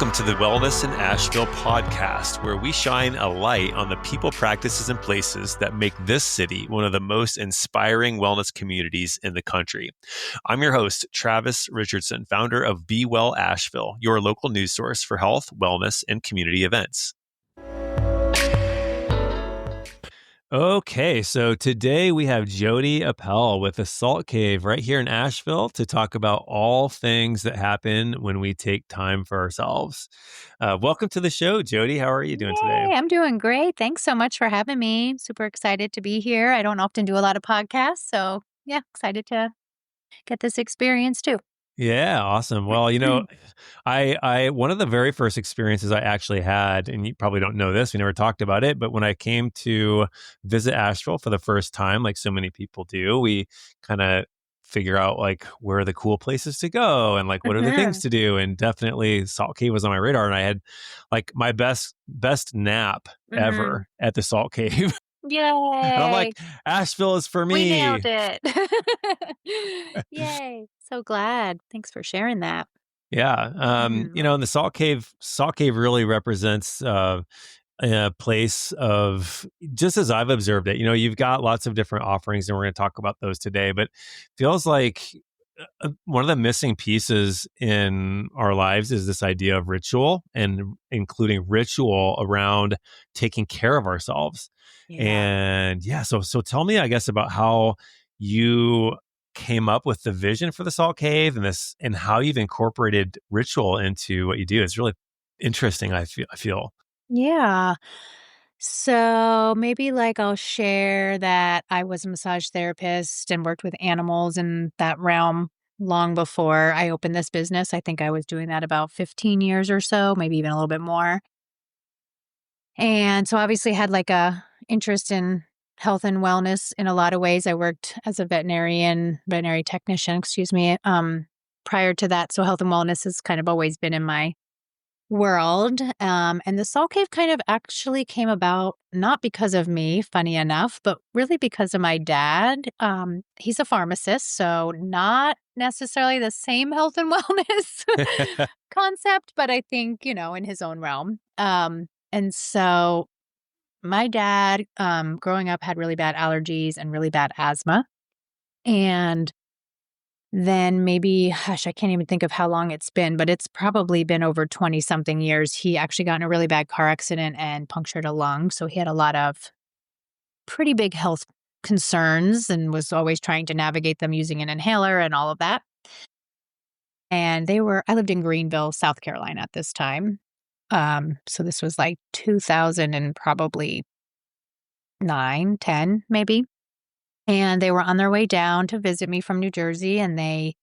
Welcome to the Wellness in Asheville podcast, where we shine a light on the people, practices, and places that make this city one of the most inspiring wellness communities in the country. I'm your host, Travis Richardson, founder of Be Well Asheville, your local news source for health, wellness, and community events. Okay, so today we have Jodie Appel with the Salt Cave right here in Asheville to talk about all things that happen when we take time for ourselves. Welcome to the show, Jodie. How are you doing today? I'm doing great. Thanks so much for having me. Super excited to be here. I don't often do a lot of podcasts, so yeah, excited to get this experience too. Yeah, awesome. Well, I one of the very first experiences I actually had, and you probably don't know this, we never talked about it, but when I came to visit Asheville for the first time, like so many people do, we kind of figure out like where are the cool places to go and like what are the things to do. And definitely Salt Cave was on my radar, and I had like my best nap ever at the Salt Cave. Yay! And I'm like, Asheville is for me. We nailed it. Yay. So glad. Thanks for sharing that. Yeah. And the Salt Cave really represents a place of, just as I've observed it, you've got lots of different offerings and we're going to talk about those today, but feels like one of the missing pieces in our lives is this idea of ritual, and including ritual around taking care of ourselves. Yeah. And so tell me, I guess, about how you came up with the vision for the Salt Cave and how you've incorporated ritual into what you do. It's really interesting, I feel. Yeah. So maybe I'll share that I was a massage therapist and worked with animals in that realm long before I opened this business. I think I was doing that about 15 years or so, maybe even a little bit more. And so obviously had a interest in health and wellness in a lot of ways. I worked as a veterinary technician, prior to that. So health and wellness has kind of always been in my world. And the Salt Cave kind of actually came about not because of me, funny enough, but really because of my dad. He's a pharmacist, so not necessarily the same health and wellness concept, but I think, in his own realm. And so my dad, growing up, had really bad allergies and really bad asthma. And then maybe, I can't even think of how long it's been, but it's probably been over 20 something years. He actually got in a really bad car accident and punctured a lung. So he had a lot of pretty big health concerns and was always trying to navigate them using an inhaler and all of that. And I lived in Greenville, South Carolina at this time. So this was 2000 and probably 9, 10 maybe. And they were on their way down to visit me from New Jersey, and they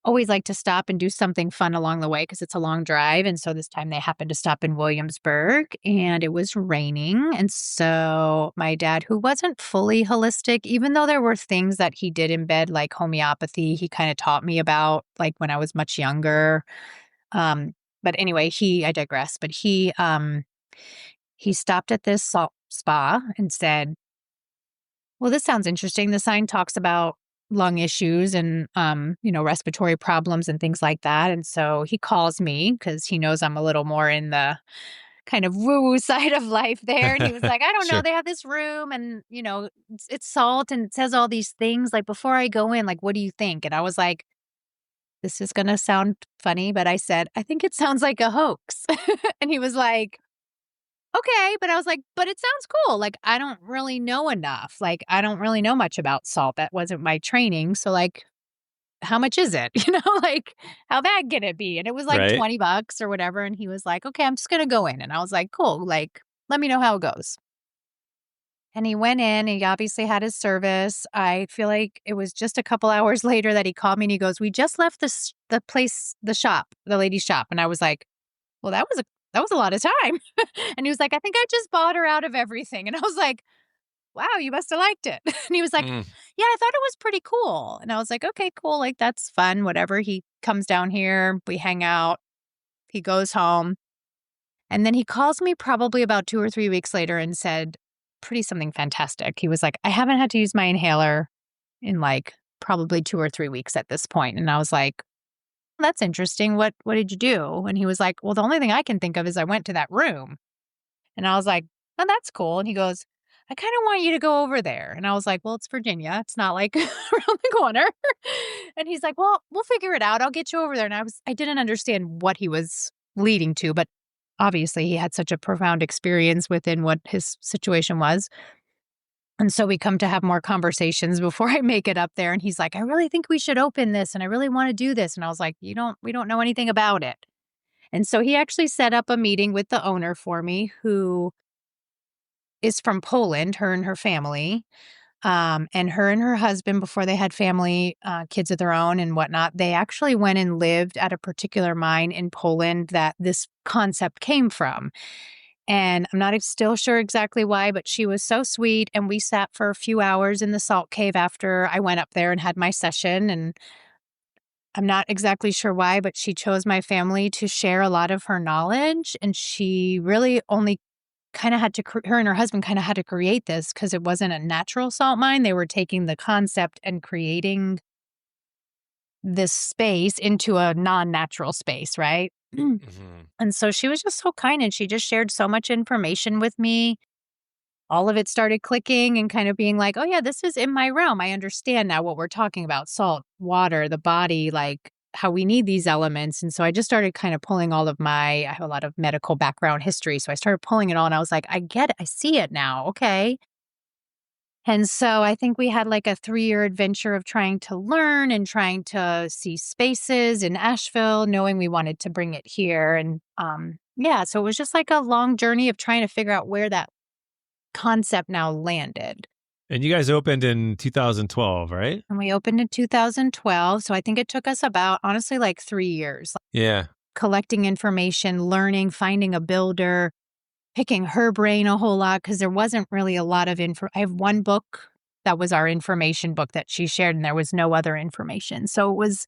always like to stop and do something fun along the way because it's a long drive. And so this time they happened to stop in Williamsburg, and it was raining. And so my dad, who wasn't fully holistic, even though there were things that he did embed, like homeopathy, he kind of taught me about when I was much younger. But anyway, I digress, but he stopped at this salt spa and said, well, this sounds interesting. The sign talks about lung issues and, respiratory problems and things like that. And so he calls me because he knows I'm a little more in the kind of woo-woo side of life there. And he was like, I don't know, they have this room and, it's salt and it says all these things. Before I go in, what do you think? And I was like, this is going to sound funny, but I said, I think it sounds like a hoax. And he was like, okay. But I was like, but it sounds cool. I don't really know enough. I don't really know much about salt. That wasn't my training. So how much is it? How bad can it be? And it was Right. $20 or whatever. And he was like, okay, I'm just going to go in. And I was like, cool. Let me know how it goes. And he went in, he obviously had his service. I feel like it was just a couple hours later that he called me and he goes, we just left the shop, the lady's shop. And I was like, well, that was a lot of time. And he was like, I think I just bought her out of everything. And I was like, wow, you must have liked it. And he was like, yeah, I thought it was pretty cool. And I was like, okay, cool. That's fun, whatever. He comes down here, we hang out, he goes home. And then he calls me probably about 2 or 3 weeks later and said, something fantastic. He was like, I haven't had to use my inhaler in probably 2 or 3 weeks at this point. And I was like, That's interesting. What did you do? And he was like, well, the only thing I can think of is I went to that room. And I was like, oh, that's cool. And he goes, I kind of want you to go over there. And I was like, well, it's Virginia. It's not like around the corner. And he's like, well, we'll figure it out. I'll get you over there. And I didn't understand what he was leading to, but obviously he had such a profound experience within what his situation was. And so we come to have more conversations before I make it up there. And he's like, I really think we should open this and I really want to do this. And I was like, we don't know anything about it. And so he actually set up a meeting with the owner for me, who is from Poland, her and her family. And her husband, before they had family, kids of their own and whatnot, they actually went and lived at a particular mine in Poland that this concept came from. And I'm not still sure exactly why, but she was so sweet. And we sat for a few hours in the salt cave after I went up there and had my session. And I'm not exactly sure why, but she chose my family to share a lot of her knowledge. And she really only kind of had to, her and her husband kind of had to create this because it wasn't a natural salt mine. They were taking the concept and creating this space into a non-natural space, right? Mm-hmm. And so she was just so kind and she just shared so much information with me. All of it started clicking and kind of being like, oh, yeah, this is in my realm. I understand now what we're talking about: salt, water, the body, like how we need these elements. And so I just started kind of pulling I have a lot of medical background history. So I started pulling it all and I was like, I get it. I see it now. Okay. And so I think we had like a 3-year adventure of trying to learn and trying to see spaces in Asheville, knowing we wanted to bring it here. And yeah, so it was just like a long journey of trying to figure out where that concept now landed. And you guys opened in 2012, right? And we opened in 2012. So I think it took us about, honestly, like 3 years. Yeah. Collecting information, learning, finding a builder, picking her brain a whole lot because there wasn't really a lot of info. I have one book that was our information book that she shared, and there was no other information. So it was,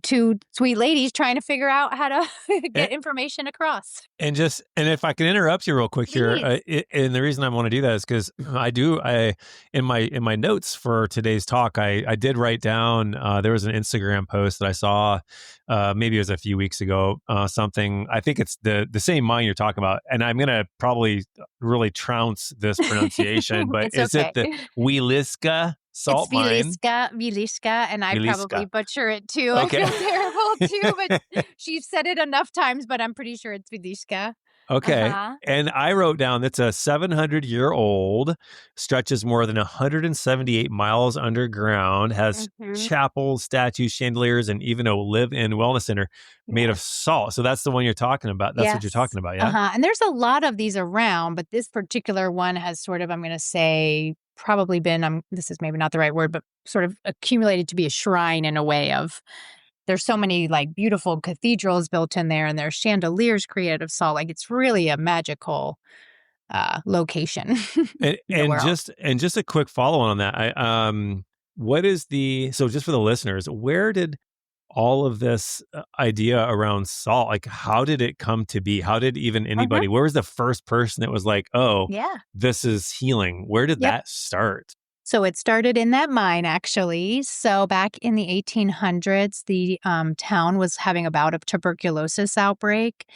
two sweet ladies trying to figure out how to get information across. And if I can interrupt you real quick here, and the reason I want to do that is because in my notes for today's talk, I did write down, there was an Instagram post that I saw, maybe it was a few weeks ago, something, I think it's the same mine you're talking about, and I'm going to probably really trounce this pronunciation, but is it the Wieliczka Salt Mine? It's Wieliczka, and I probably butcher it too. Okay. I feel terrible too, but she said it enough times, but I'm pretty sure it's Wieliczka. Okay. And I wrote down that's a 700-year-old, stretches more than 178 miles underground, has chapels, statues, chandeliers, and even a live-in wellness center made of salt. So that's the one you're talking about. That's what you're talking about, yeah? And there's a lot of these around, but this particular one has sort of, I'm going to say, probably been, this is maybe not the right word, but sort of accumulated to be a shrine in a way of, there's so many like beautiful cathedrals built in there and there's chandeliers created of salt. Like it's really a magical location. and just a quick follow on that. So just for the listeners, where did all of this idea around salt, like how did it come to be? How did even anybody, where was the first person that was like, oh, this is healing? Where did that start? So it started in that mine, actually. So back in the 1800s, the town was having a bout of tuberculosis outbreak.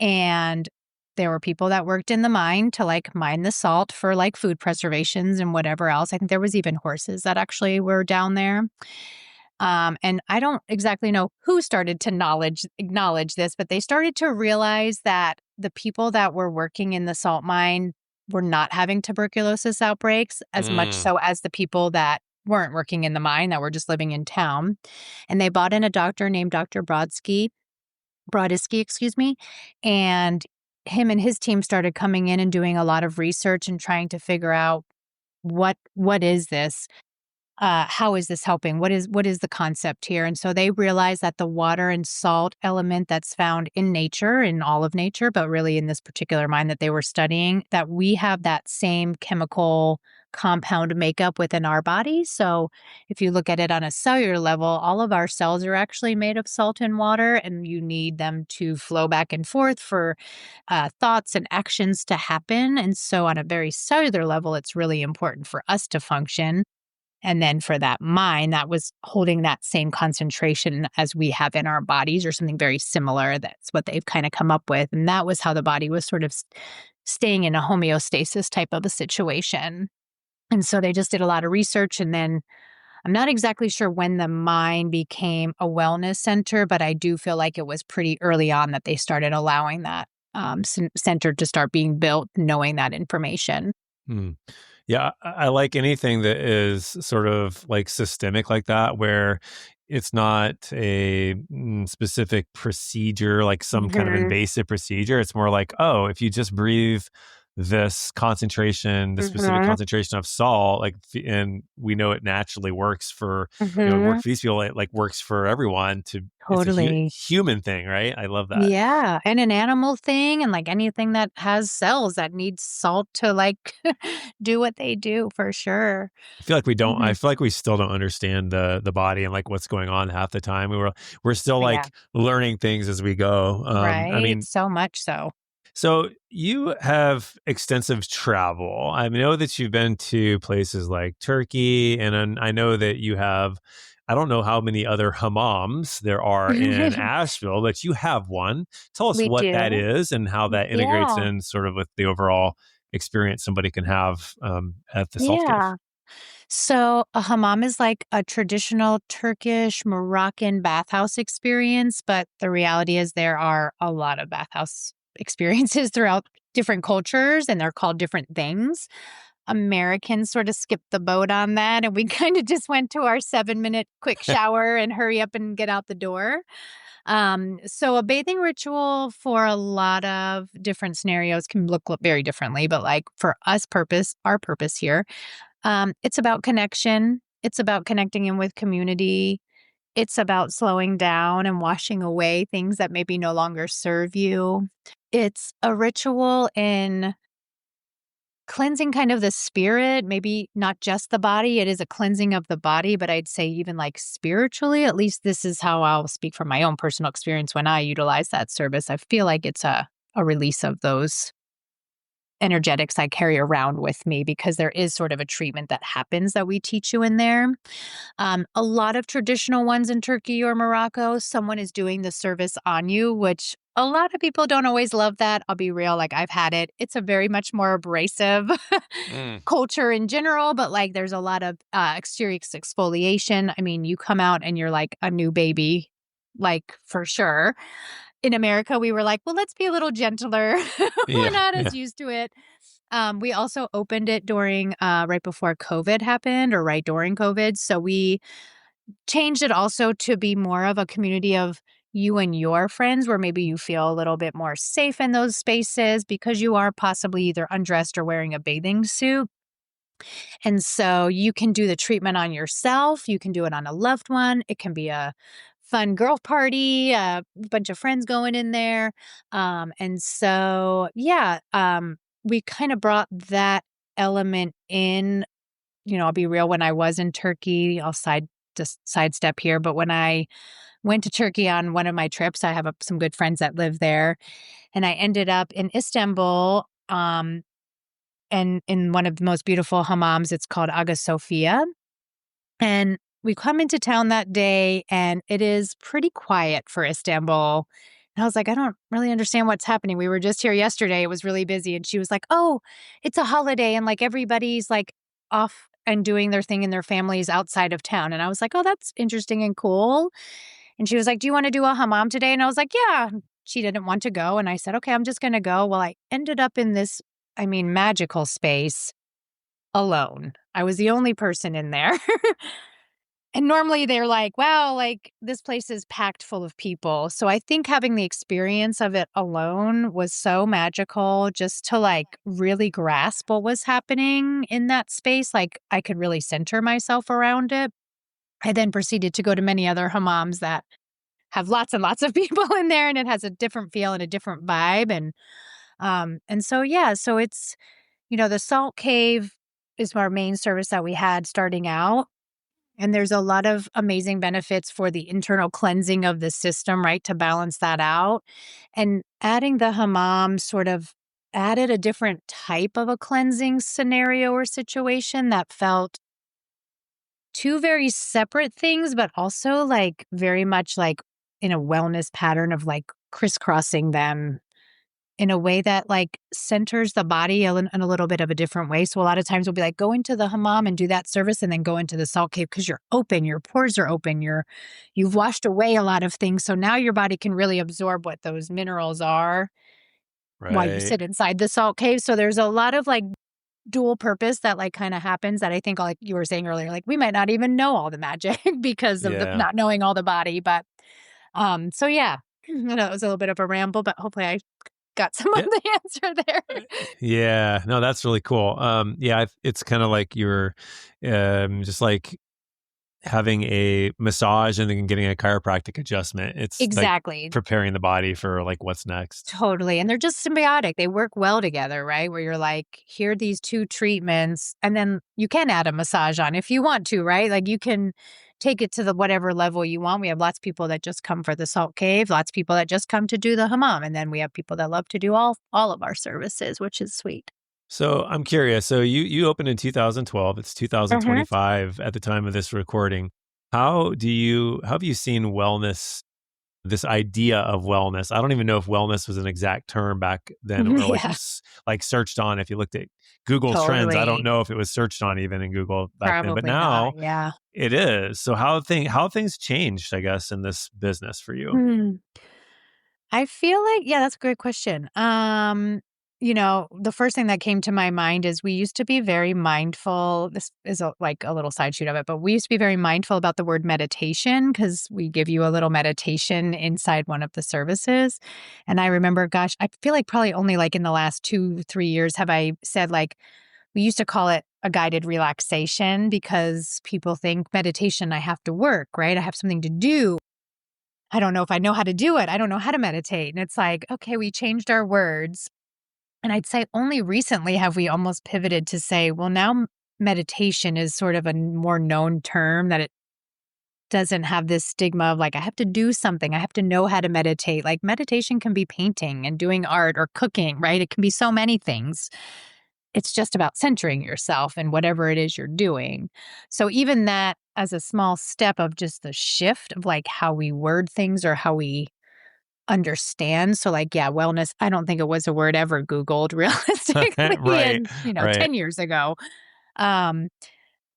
And there were people that worked in the mine to like mine the salt for like food preservations and whatever else. I think there was even horses that actually were down there. And I don't exactly know who started to acknowledge this, but they started to realize that the people that were working in the salt mine were not having tuberculosis outbreaks as much so as the people that weren't working in the mine, that were just living in town. And they brought in a doctor named Dr. Brodsky, and him and his team started coming in and doing a lot of research and trying to figure out what is this? How is this helping? What is the concept here? And so they realized that the water and salt element that's found in nature, in all of nature, but really in this particular mine that they were studying, that we have that same chemical compound makeup within our bodies. So if you look at it on a cellular level, all of our cells are actually made of salt and water, and you need them to flow back and forth for thoughts and actions to happen. And so on a very cellular level, it's really important for us to function. And then for that mine, that was holding that same concentration as we have in our bodies or something very similar. That's what they've kind of come up with. And that was how the body was sort of staying in a homeostasis type of a situation. And so they just did a lot of research. And then I'm not exactly sure when the mine became a wellness center, but I do feel like it was pretty early on that they started allowing that center to start being built, knowing that information. Hmm. Yeah, I like anything that is sort of like systemic like that, where it's not a specific procedure, like some kind of Mm-hmm. invasive procedure. It's more like, oh, if you just breathe this concentration, the specific Mm-hmm. concentration of salt, like, and we know it naturally works for, it Mm-hmm. works for these people, it like works for everyone it's a Totally. human thing, right? I love that. Yeah, and an animal thing and, like, anything that has cells that need salt to, like, do what they do for sure. I feel like we don't. I Mhm. feel like we still don't understand the body and like what's going on half the time. We're still Yeah, like learning things as we go. I right? mean, So much so. so you have extensive travel. I know that you've been to places like Turkey, and then I know that you have. I don't know how many other hammams there are in Asheville, but you have one. Tell us We what that do. is and how that integrates Yeah, in sort of with the overall experience somebody can have at the Salt Cave. yeah. So, a hammam is like a traditional Turkish-Moroccan bathhouse experience, but the reality is there are a lot of bathhouse experiences throughout different cultures, and they're called different things. Americans sort of skipped the boat on that, and we kind of just went to our 7-minute quick shower and hurry up and get out the door. So a bathing ritual for a lot of different scenarios can look very differently, but like for our purpose here, it's about connection. It's about connecting in with community. It's about slowing down and washing away things that maybe no longer serve you. It's a ritual in cleansing kind of the spirit, maybe not just the body. It is a cleansing of the body, but I'd say even like spiritually, at least this is how I'll speak from my own personal experience when I utilize that service. I feel like it's a release of those energetics I carry around with me because there is sort of a treatment that happens that we teach you in there. A lot of traditional ones in Turkey or Morocco, someone is doing the service on you, which a lot of people don't always love that. I'll be real, like I've had it. It's a very much more abrasive Mm. culture in general, but like there's a lot of exterior exfoliation. I mean, you come out and you're like a new baby, like for sure. In America, we were like, well, let's be a little gentler. We're Yeah, not as yeah. used to it. We also opened it during right before COVID happened or right during COVID. So we changed it also to be more of a community of you and your friends where maybe you feel a little bit more safe in those spaces because you are possibly either undressed or wearing a bathing suit. And so you can do the treatment on yourself, you can do it on a loved one, it can be a fun girl party, a bunch of friends going in there. And so, yeah, we kind of brought that element in. I'll be real, when I was in Turkey, I'll just sidestep here, but when I went to Turkey on one of my trips, I have some good friends that live there, and I ended up in Istanbul, and in one of the most beautiful hammams. It's called Aga Sophia. And we come into town that day and it is pretty quiet for Istanbul. And I was like, I don't really understand what's happening. We were just here yesterday. It was really busy. And she was like, oh, it's a holiday. And like everybody's like off and doing their thing in their families outside of town. And I was like, oh, that's interesting and cool. And she was like, do you want to do a hammam today? And I was like, yeah. She didn't want to go. And I said, okay, I'm just going to go. Well, I ended up in this, I mean, magical space alone. I was the only person in there. And normally they're like, wow, like this place is packed full of people. So I think having the experience of it alone was so magical just to like really grasp what was happening in that space. Like I could really center myself around it. I then proceeded to go to many other hammams that have lots and lots of people in there and it has a different feel and a different vibe. And so yeah, so it's, the Salt Cave is our main service that we had starting out. And there's a lot of amazing benefits for the internal cleansing of the system, right, to balance that out. And adding the hammam sort of added a different type of a cleansing scenario or situation that felt two very separate things, but also like very much like in a wellness pattern of like crisscrossing them in a way that like centers the body in a little bit of a different way. So a lot of times we'll be like, go into the hammam and do that service and then go into the salt cave because you're open, your pores are open, you've washed away a lot of things. So now your body can really absorb what those minerals are while you Right. sit inside the salt cave. So there's a lot of like dual purpose that like kind of happens that I think like you were saying earlier, like we might not even know all the magic because of the Yeah. not knowing all the body. But so yeah, I know it was a little bit of a ramble, but hopefully I got some of Yeah. the answer there. Yeah. No, that's really cool. Yeah, it's kind of like you're just like having a massage and then getting a chiropractic adjustment. It's like Exactly. preparing the body for like what's next. Totally. And they're just symbiotic. They work well together, right? Where you're like, here are these two treatments. And then you can add a massage on if you want to, right? Like you can take it to the whatever level you want. We have lots of people that just come for the salt cave, lots of people that just come to do the hammam. And then we have people that love to do all of our services, which is sweet. So I'm curious. So you opened in 2012. It's Mhm. 2025 at the time of this recording. How have you seen wellness, this idea of wellness? I don't even know if wellness was an exact term back then or like Yeah, was like searched on. If you looked at Google's trends, I don't totally. know if it was searched on even in Google back then, but Probably not. now Yeah. it is. So how have things changed, I guess, in this business for you? Hmm. I feel like, yeah, that's a great question. The first thing that came to my mind is we used to be very mindful. This is like a little side shoot of it, but we used to be very mindful about the word meditation because we give you a little meditation inside one of the services. And I remember, gosh, I feel like probably only like in the last 2-3 years have I said like, we used to call it a guided relaxation because people think meditation, I have to work, right? I have something to do. I don't know if I know how to do it. I don't know how to meditate. And it's like, okay, we changed our words. And I'd say only recently have we almost pivoted to say, well, now meditation is sort of a more known term that it doesn't have this stigma of like, I have to do something. I have to know how to meditate. Like meditation can be painting and doing art or cooking, right? It can be so many things. It's just about centering yourself in whatever it is you're doing. So even that as a small step of just the shift of like how we word things or how we understand. So like, yeah, wellness, I don't think it was a word ever Googled realistically Right. and, Right. 10 years ago. Um,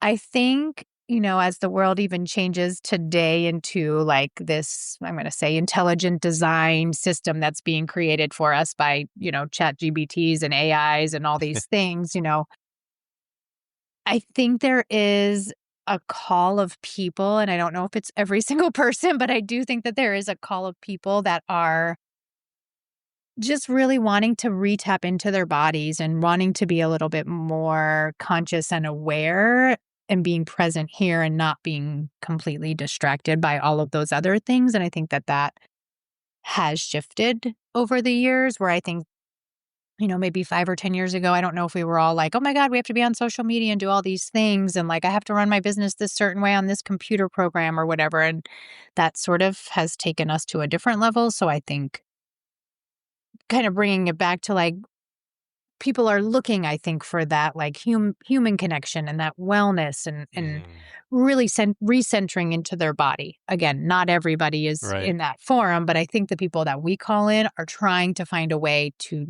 I think, as the world even changes today into like this, I'm going to say intelligent design system that's being created for us by, chat GBTs and AIs and all these things, I think there is a call of people, and I don't know if it's every single person, but I do think that there is a call of people that are just really wanting to re-tap into their bodies and wanting to be a little bit more conscious and aware and being present here and not being completely distracted by all of those other things. And I think that that has shifted over the years where I think, maybe 5 or 10 years ago, I don't know if we were all like, oh my God, we have to be on social media and do all these things. And like, I have to run my business this certain way on this computer program or whatever. And that sort of has taken us to a different level. So I think kind of bringing it back to like, people are looking, I think, for that like human connection and that wellness and Mm, really recentering into their body. Again, not everybody is right. in that forum, but I think the people that we call in are trying to find a way to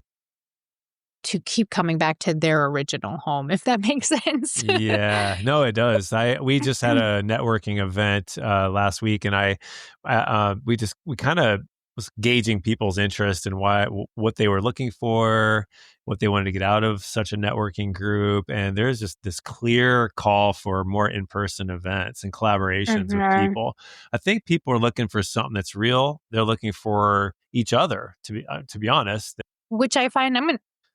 keep coming back to their original home, if that makes sense. Yeah, no, it does. We just had a networking event last week, and we kind of was gauging people's interest and what they were looking for, what they wanted to get out of such a networking group, and there's just this clear call for more in-person events and collaborations with Mhm. people. I think people are looking for something that's real. They're looking for each other, to be honest. Which I find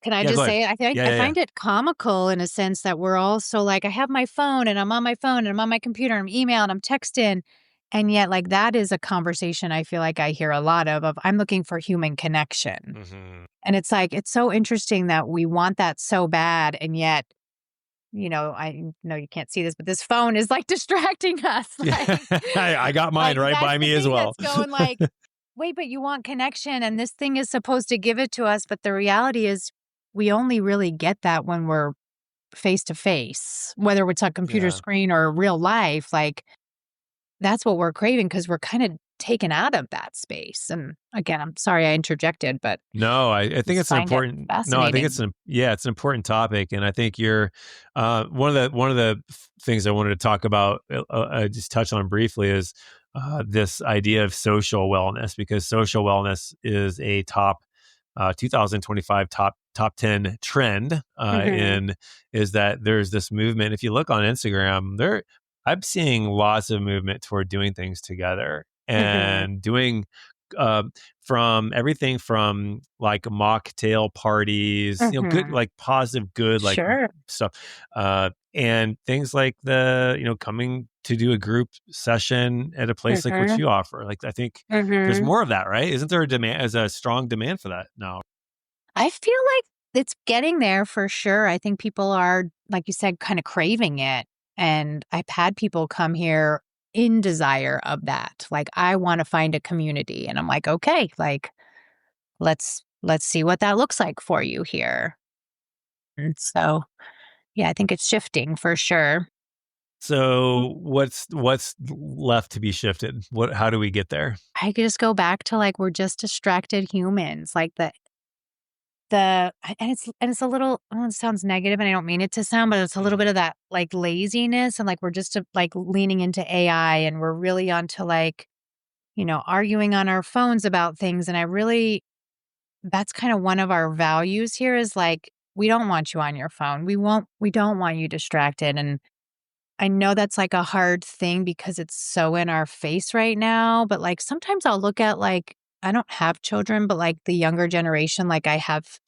can I Yeah, go just ahead. say it? Yeah, I yeah, yeah. find it comical in a sense that we're all so like, I have my phone and I'm on my phone and I'm on my computer and I'm emailing, I'm texting. And yet like that is a conversation I feel like I hear a lot of I'm looking for human connection. Hmm. And it's like, it's so interesting that we want that so bad. And yet, I know you can't see this, but this phone is like distracting us. Yeah, I got mine Like right that's by the me as thing well. that's going like, wait, but you want connection and this thing is supposed to give it to us. But the reality is we only really get that when we're face to face, whether it's a computer Yeah. screen or real life. Like, that's what we're craving because we're kind of taken out of that space. And again, I'm sorry I interjected, but No, I think just it's an find it important. No, I think fascinating. it's an important topic, and I think you're one of the things I wanted to talk about, just touch on briefly, is this idea of social wellness, because social wellness is a top 2025 top 10 trend, Mhm. in is that there's this movement. If you look on Instagram, I'm seeing lots of movement toward doing things together Mhm. and doing. Uh, from everything from like mocktail parties, good, Mhm. like positive, good, like Sure. stuff, and things like coming to do a group session at a place like what Mhm. you offer. Like, I think there's Mhm. more of that, right? Isn't there a demand, as a strong demand for that now? I feel like it's getting there for sure. I think people are, like you said, kind of craving it. And I've had people come here in desire of that. Like, I want to find a community. And I'm like, okay, like, let's see what that looks like for you here. And so, yeah, I think it's shifting for sure. So what's left to be shifted? How do we get there? I could just go back to like we're just distracted humans. Like and it's a little, oh, it sounds negative and I don't mean it to sound, but it's a little bit Mhm. of that like laziness and like we're just like leaning into AI and we're really onto like, arguing on our phones about things. And that's kind of one of our values here is like, we don't want you on your phone. We don't want you distracted. And I know that's like a hard thing because it's so in our face right now. But like sometimes I'll look at like, I don't have children, but like the younger generation, like I have,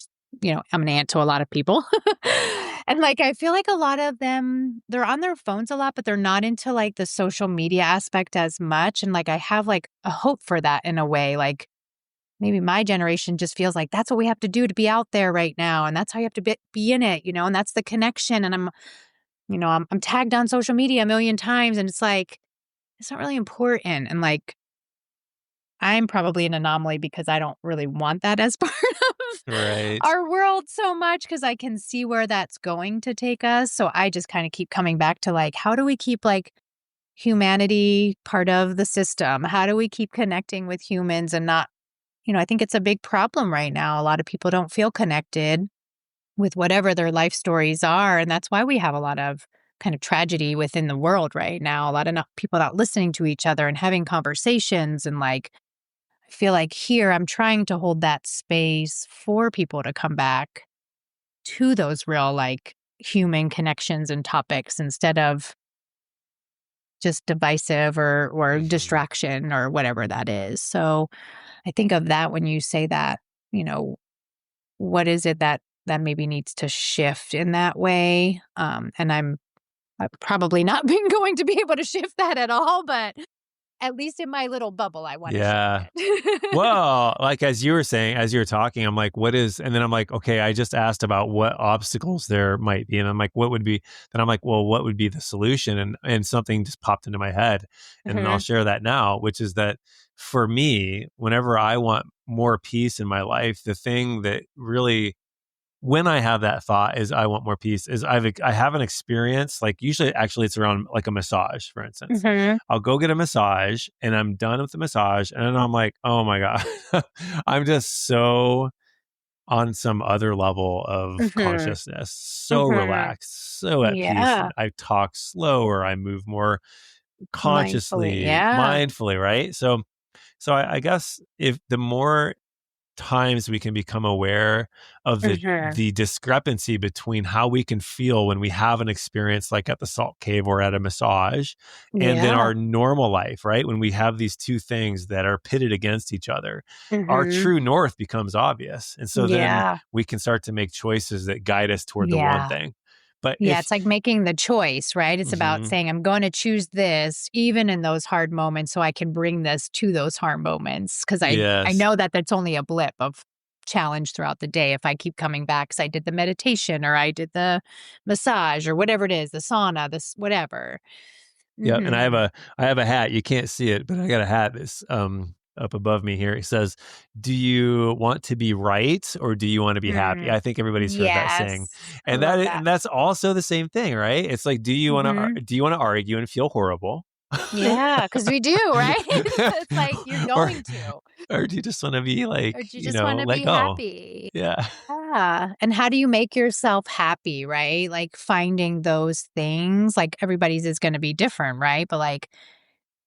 I'm an aunt to a lot of people. And like I feel like a lot of them, they're on their phones a lot, but they're not into like the social media aspect as much. And like I have like a hope for that in a way. Like maybe my generation just feels like that's what we have to do to be out there right now. And that's how you have to be in it, and that's the connection. And I'm tagged on social media a million times and it's like, it's not really important. And like, I'm probably an anomaly because I don't really want that as part of Right. our world so much because I can see where that's going to take us. So I just kind of keep coming back to like, how do we keep like humanity part of the system? How do we keep connecting with humans and not, I think it's a big problem right now. A lot of people don't feel connected with whatever their life stories are. And that's why we have a lot of kind of tragedy within the world right now. A lot of people not listening to each other and having conversations. And like, I feel like here I'm trying to hold that space for people to come back to those real, like, human connections and topics instead of just divisive or Mhm. distraction or whatever that is. So I think of that when you say that, you know, what is it that maybe needs to shift in that way? And I've probably not been going to be able to shift that at all, but at least in my little bubble, I want to shift Yeah. it. Well, like, as you were saying, as you were talking, I'm like, and then I'm like, okay, I just asked about what obstacles there might be. And I'm like, then I'm like, well, what would be the solution? And something just popped into my head. And then I'll Mhm. share that now, which is that for me, whenever I want more peace in my life, the thing that really, when I have that thought is I want more peace, is I have an experience, like, usually actually it's around like a massage, for instance. Mhm. I'll go get a massage and I'm done with the massage and then I'm like, oh my God, I'm just so on some other level of Mhm. consciousness, so Mhm. relaxed, so at peace. Yeah. And I talk slower, I move more Mindfully. consciously, Yeah. mindfully, right? So I guess if the more times we can become aware of Mhm. the discrepancy between how we can feel when we have an experience like at the salt cave or at a massage, and then Yeah. our normal life, right? When we have these two things that are pitted against each other, our Mhm. true north becomes obvious. And so then Yeah. we can start to make choices that guide us toward the one Yeah. thing. But Yeah, it's like making the choice, right? It's about Mhm. saying, I'm going to choose this even in those hard moments so I can bring this to those hard moments. Cause I Yes. know that that's only a blip of challenge throughout the day if I keep coming back because I did the meditation or I did the massage or whatever it is, the sauna, this whatever. Yeah, and Hmm. I have a hat. You can't see it, but I got a hat that's up above me here. It says, "Do you want to be right or do you want to be happy?" I think everybody's heard that saying, Yes. I love that. and that's also the same thing, right? It's like, do you want to argue and feel horrible? Yeah, because we do, right? It's like you're or going to. or do you just want to be Or like, do you just wanna let be go? happy? Yeah. Yeah, and how do you make yourself happy, right? Like, finding those things, like, everybody's is gonna be different, right? But, like,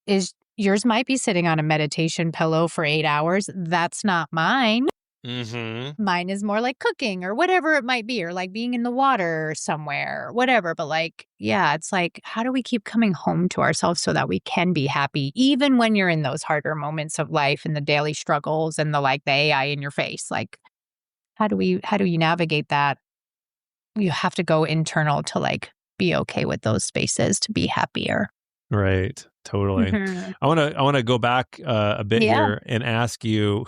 is yours might be sitting on a meditation pillow for 8 hours. That's not mine. Mm-hmm. Mine is more like cooking or whatever it might be, or like being in the water somewhere, whatever. But like, yeah, it's like, how do we keep coming home to ourselves so that we can be happy, even when you're in those harder moments of life and the daily struggles and the AI in your face? Like, how do you navigate that? You have to go internal to like be okay with those spaces to be happier. Right. Totally. Mhm. I want to go back a bit Yeah. here and ask you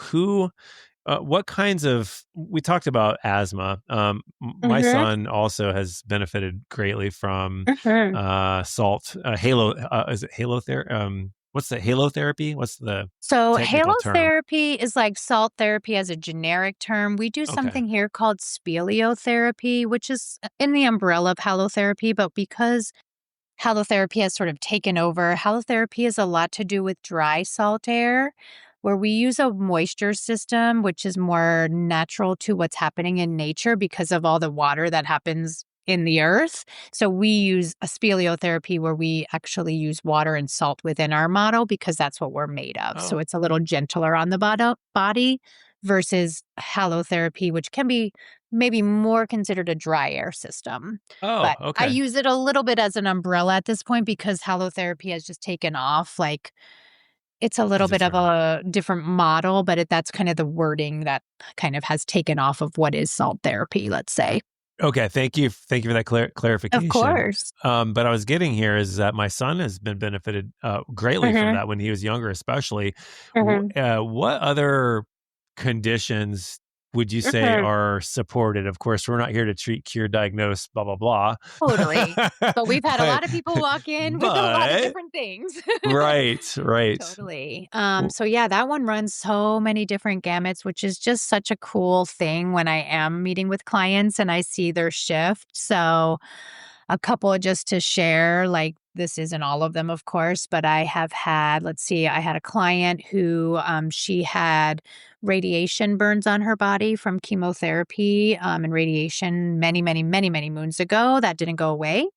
what kinds of, we talked about asthma. My Mhm. son also has benefited greatly from Mhm. salt, is it halotherapy? What's the halotherapy? What's the So, technical term? halotherapy is like salt therapy as a generic term. We do Okay. something here called speleotherapy, which is in the umbrella of halotherapy, but because halotherapy has sort of taken over, halotherapy is a lot to do with dry salt air, where we use a moisture system, which is more natural to what's happening in nature because of all the water that happens in the earth. So we use a speleotherapy where we actually use water and salt within our model because that's what we're made of. So Oh. it's a little gentler on the body versus halotherapy, which can be maybe more considered a dry air system. Oh, But I okay. use it a little bit as an umbrella at this point because halotherapy has just taken off. Like, it's a little As a bit of term. a different model, but that's kind of the wording that kind of has taken off of what is salt therapy, let's say. Okay, thank you. Thank you for that Of clarification. course. But I was getting here is that my son has been benefited greatly from Mhm, that when he was younger, especially. mhm, What other conditions would you say mhm. are supported? Of course, we're not here to treat, cure, diagnose, blah blah blah. Totally. But we've had a but lot of people walk in with a lot of but different things. right. Totally. W- So yeah, that one runs so many different gamuts, which is just such a cool thing when I am meeting with clients and I see their shift. So a couple just to share, like this isn't all of them, of course, but I have had, let's see, I had a client who she had radiation burns on her body from chemotherapy and radiation many moons ago. That didn't go away.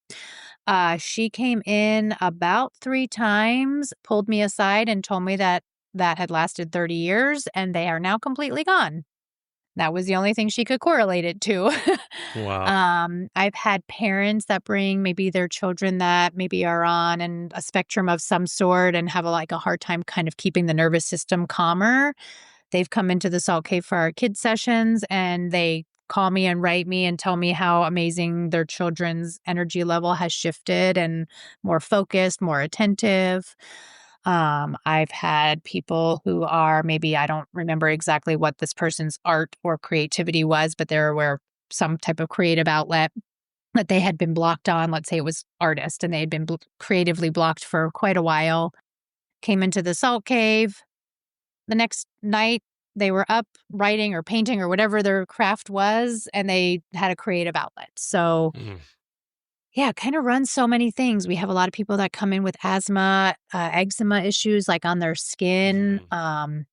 She came in about 3 times, pulled me aside, and told me that that had lasted 30 years, and they are now completely gone. That was the only thing she could correlate it to. wow. I've had parents that bring maybe their children that maybe are on a spectrum of some sort and have a hard time kind of keeping the nervous system calmer. They've come into the Salt Cave for our kids sessions and they call me and write me and tell me how amazing their children's energy level has shifted and more focused, more attentive. I've had people who are maybe I don't remember exactly what this person's art or creativity was, but there were some type of creative outlet that they had been blocked on. Let's say it was artist and they had been creatively blocked for quite a while. Came into the Salt Cave, the next night, they were up writing or painting or whatever their craft was, and they had a creative outlet. So, Mm, yeah, kind of runs so many things. We have a lot of people that come in with asthma, eczema issues like on their skin, mhm.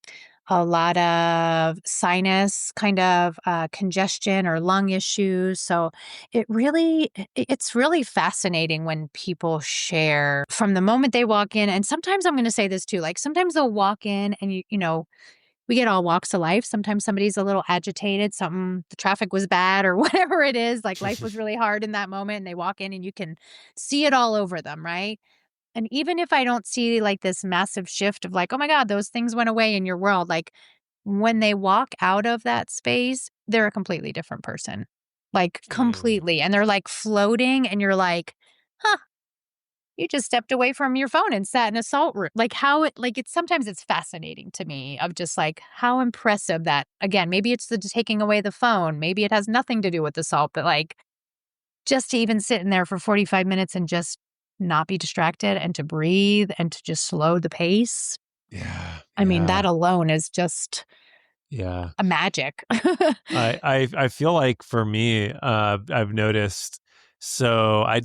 a lot of sinus kind of congestion or lung issues. So it's really fascinating when people share from the moment they walk in. And sometimes I'm going to say this too, like sometimes they'll walk in and we get all walks of life. Sometimes somebody's a little agitated, something the traffic was bad or whatever it is, like life was really hard in that moment and they walk in and you can see it all over them, right? And even if I don't see like this massive shift of like, "Oh my god, those things went away in your world," like when they walk out of that space, they're a completely different person. Like Mm, completely. And they're like floating and you're like, "Huh, you just stepped away from your phone and sat in a salt room." Like how it like it's sometimes it's fascinating to me of just like how impressive that again, maybe it's the taking away the phone, maybe it has nothing to do with the salt, but like just to even sit in there for 45 minutes and just not be distracted and to breathe and to just slow the pace. Yeah. I mean, that Yeah. alone is just Yeah. a magic. I feel like for me, I've noticed. So I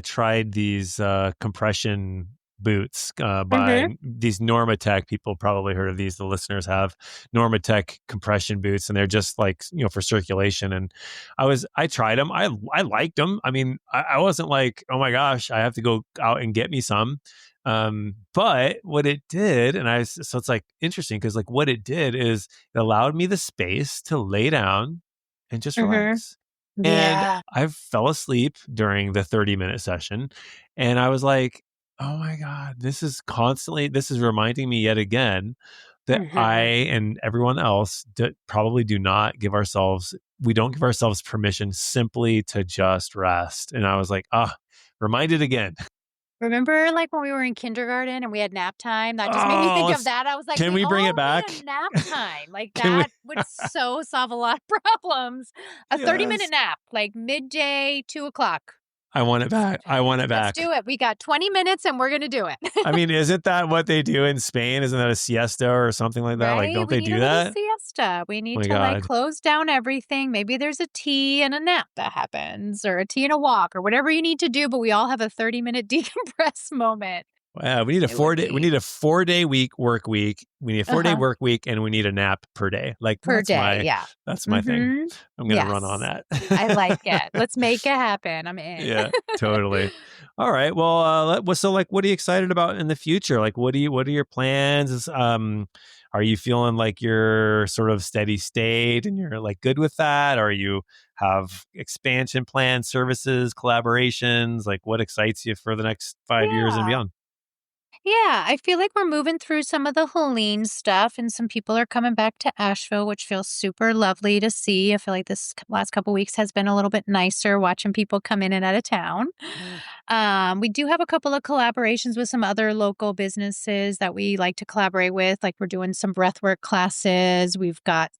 tried these compression boots by Mhm. these Normatec. People probably heard of these. The listeners have Normatec compression boots, and they're just like, for circulation. And I tried them. I liked them. I mean, I wasn't like, oh my gosh, I have to go out and get me some. But what it did, so it's like interesting because like what it did is it allowed me the space to lay down and just Mhm. relax. And Yeah. I fell asleep during the 30-minute session. And I was like, oh my God, this is reminding me yet again that I Mhm. and everyone else probably we don't give ourselves permission simply to just rest. And I was like, reminded again. Remember, like, when we were in kindergarten and we had nap time? That just made me Oh, think of that. I was like, can we we bring it all back? need a nap time. Like, Can we? that would so solve a lot of problems. A 30-minute Yes. nap, like midday, 2 o'clock. I want it back. I want it Let's back. do it. We got 20 minutes and we're gonna do it. I mean, isn't that what they do in Spain? Isn't that a siesta or something like that? Like, Right? don't We they need a do little that? siesta. We Oh need my to, like, God. close down everything. Maybe there's a tea and a nap that happens, or a tea and a walk, or whatever you need to do, but we all have a 30-minute decompress moment. Yeah, we need a It would 4 day. We be need a 4 day work week. We need a 4 day uh-huh. work week, and we need a nap per day. Like Per day, yeah. that's my thing. Mhm. I'm gonna run on Yes. that. I like it. Let's make it happen. I'm in. Yeah, totally. All right. Well, so like, what are you excited about in the future? Like, what are your plans? Are you feeling like you're sort of steady state and you're like good with that? Or you have expansion plans, services, collaborations? Like, what excites you for the next 5 years and Yeah. beyond? Yeah, I feel like we're moving through some of the Helene stuff, and some people are coming back to Asheville, which feels super lovely to see. I feel like this last couple weeks has been a little bit nicer watching people come in and out of town. We do have a couple of collaborations with some other local businesses that we like to collaborate with. Like, we're doing some breathwork classes. We've got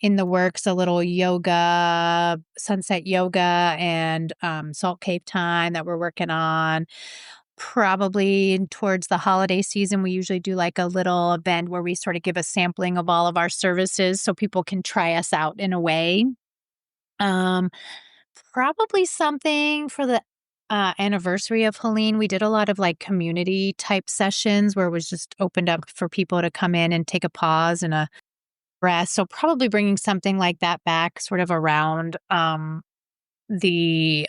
in the works a little yoga, sunset yoga, and salt cave time that we're working on. Probably towards the holiday season, we usually do like a little event where we sort of give a sampling of all of our services so people can try us out in a way. Um, Probably something for the anniversary of Helene. We did a lot of like community type sessions where it was just opened up for people to come in and take a pause and a rest. So probably bringing something like that back, sort of around the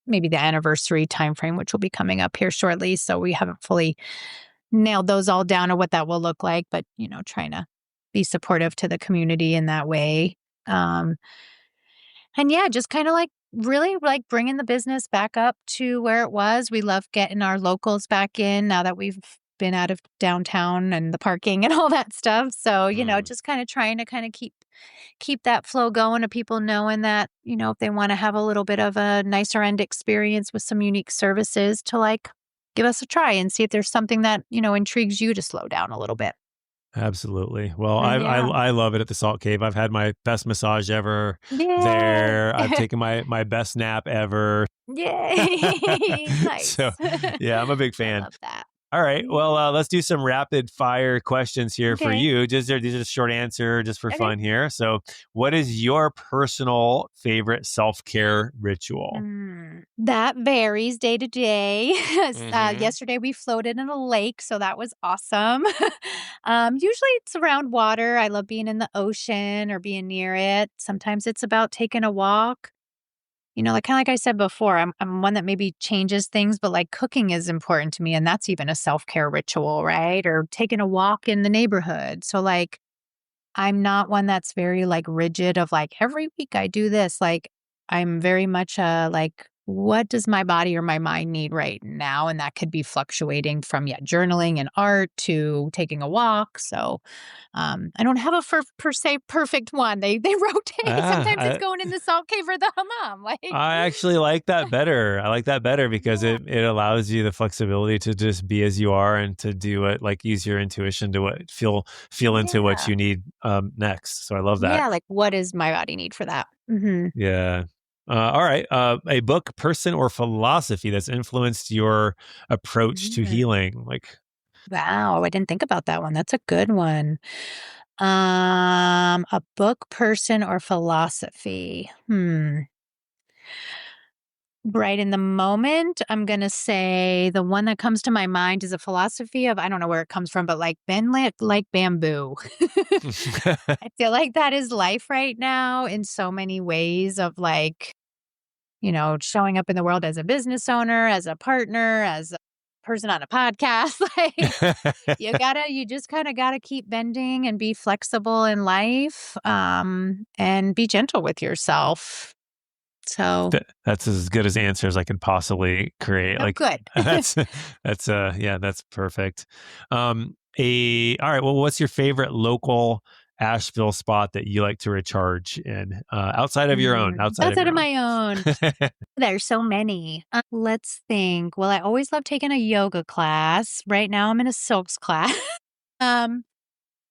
maybe the anniversary timeframe, which will be coming up here shortly. So we haven't fully nailed those all down or what that will look like, but trying to be supportive to the community in that way. Um, and yeah, just kind of like really like bringing the business back up to where it was. We love getting our locals back in now that we've been out of downtown and the parking and all that stuff. So, Mm, just kind of trying to kind of keep that flow going of people knowing that, if they want to have a little bit of a nicer end experience with some unique services, to like give us a try and see if there's something that, intrigues you to slow down a little bit. absolutely. Well, Yeah. I love it at the Salt Cave. I've had my best massage ever Yay. there. I've taken my best nap ever. Yay. So, Nice. yeah, I'm a big I fan. love that. All right. Yeah. Well, let's do some rapid fire questions here for Okay. you. These are just short answer, just for Okay. fun here. So, what is your personal favorite self care ritual? That varies day to day. Hmm. Yesterday we floated in a lake, so that was awesome. Usually it's around water. I love being in the ocean or being near it. Sometimes it's about taking a walk. Like kind of like I said before, I'm one that maybe changes things, but like cooking is important to me, and that's even a self care ritual, right? Or taking a walk in the neighborhood. So like I'm not one that's very, like, rigid of, like, every week I do this, like, I'm very much, like, what does my body or my mind need right now? And that could be fluctuating from, yeah, journaling and art to taking a walk, so, I don't have a per se perfect one. They rotate. Ah, Sometimes it's going in the salt cave or the hammam, like I actually like that better. I like that better because Yeah, it allows you the flexibility to just be as you are and to do it, like use your intuition to feel into what yeah, you need next. So I love that. yeah, like, what does my body need for that? Mhm. Yeah. All right. A book, person, or philosophy that's influenced your approach to Mm. healing. Like, Wow, I didn't think about that one. That's a good one. A book, person, or philosophy? Right in the moment, I'm gonna say the one that comes to my mind is a philosophy of, I don't know where it comes from, but like bend like bamboo. I feel like that is life right now in so many ways of like, showing up in the world as a business owner, as a partner, as a person on a podcast. Like you just kind of gotta keep bending and be flexible in life, and be gentle with yourself. So That's as good as answer as I could possibly create. oh, Like good. that's perfect. All right. Well, what's your favorite local Asheville spot that you like to recharge in, outside of your own? Outside of my own. There's so many. Let's think. Well, I always love taking a yoga class. Right now, I'm in a silks class. um,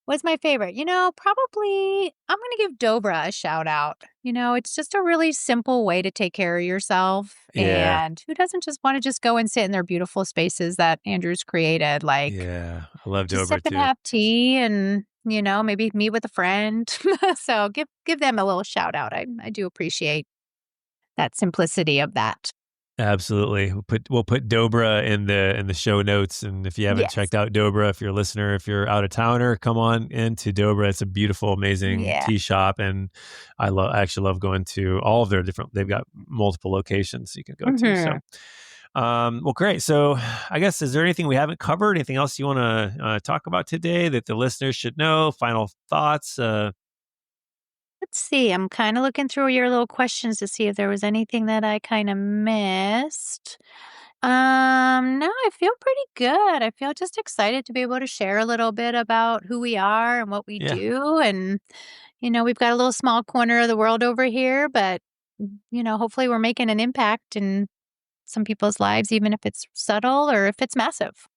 What's my favorite? Probably I'm going to give Dobra a shout out. It's just a really simple way to take care of yourself. Yeah. And who doesn't just want to just go and sit in their beautiful spaces that Andrew's created? Like, Yeah. I love just Dober sip and too. have tea and, maybe meet with a friend. So give them a little shout out. I do appreciate that simplicity of that. Absolutely. We'll put Dobra in the show notes. And if you haven't Yes. checked out Dobra, if you're a listener, if you're out of towner, come on into Dobra. It's a beautiful, amazing Yeah. tea shop. And I actually love going to all of their they've got multiple locations you can go to. So well, great. So I guess, is there anything we haven't covered? Anything else you want to talk about today that the listeners should know? Final thoughts? Let's see. I'm kind of looking through your little questions to see if there was anything that I kind of missed. No, I feel pretty good. I feel just excited to be able to share a little bit about who we are and what we Yeah. do. And, we've got a little small corner of the world over here, but, hopefully we're making an impact in some people's lives, even if it's subtle or if it's massive.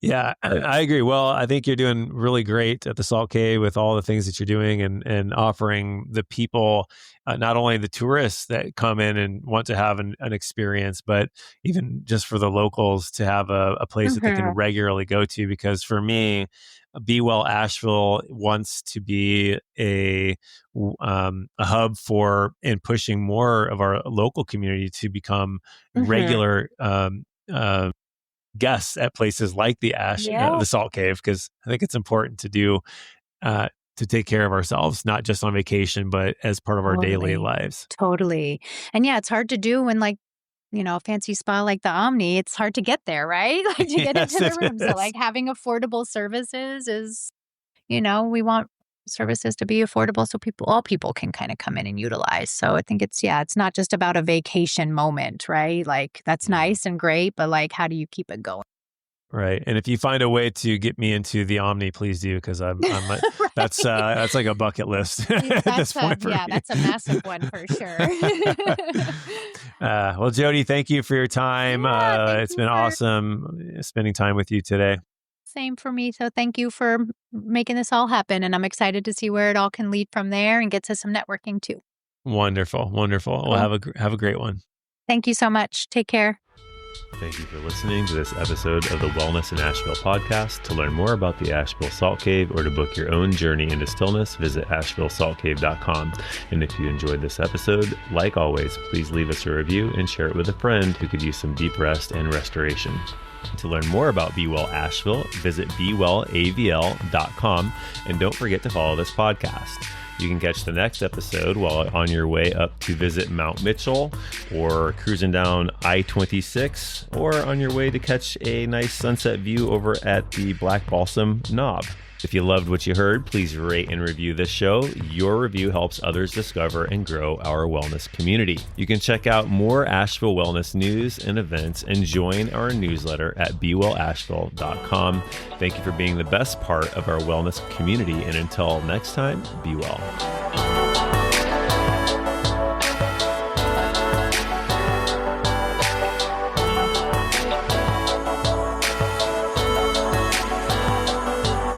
Yeah, I agree. Well, I think you're doing really great at the Salt Cave with all the things that you're doing and offering the people, not only the tourists that come in and want to have an experience, but even just for the locals to have a place that they can regularly go to. Because for me, Be Well Asheville wants to be a hub for and pushing more of our local community to become regular guests at places like the the Salt Cave, because I think it's important to do to take care of ourselves, not just on vacation, but as part of our daily lives. Totally. And yeah, it's hard to do when a fancy spa like the Omni, it's hard to get there, right? Like to get Yes, into it the room. So is. like having affordable services is, we want services to be affordable so all people can kind of come in and utilize. So I think it's not just about a vacation moment, right? Like that's nice and great, but like how do you keep it going? Right. And if you find a way to get me into the Omni, please do, because I'm Right. that's like a bucket list at this point for me. That's a massive one for sure. Well, Jodie, thank you for your time. Thank It's you been for- awesome spending time with you today. Same for me. So thank you for making this all happen. And I'm excited to see where it all can lead from there and get to some networking too. Wonderful. Wonderful. Well, have a great one. Thank you so much. Take care. Thank you for listening to this episode of the Wellness in Asheville podcast. To learn more about the Asheville Salt Cave or to book your own journey into stillness, visit ashevillesaltcave.com. And if you enjoyed this episode, like always, please leave us a review and share it with a friend who could use some deep rest and restoration. To learn more about Be Well Asheville, visit bewellavl.com, and don't forget to follow this podcast. You can catch the next episode while on your way up to visit Mount Mitchell, or cruising down I-26, or on your way to catch a nice sunset view over at the Black Balsam Knob. If you loved what you heard, please rate and review this show. Your review helps others discover and grow our wellness community. You can check out more Asheville wellness news and events and join our newsletter at bewellasheville.com. Thank you for being the best part of our wellness community. And until next time, be well.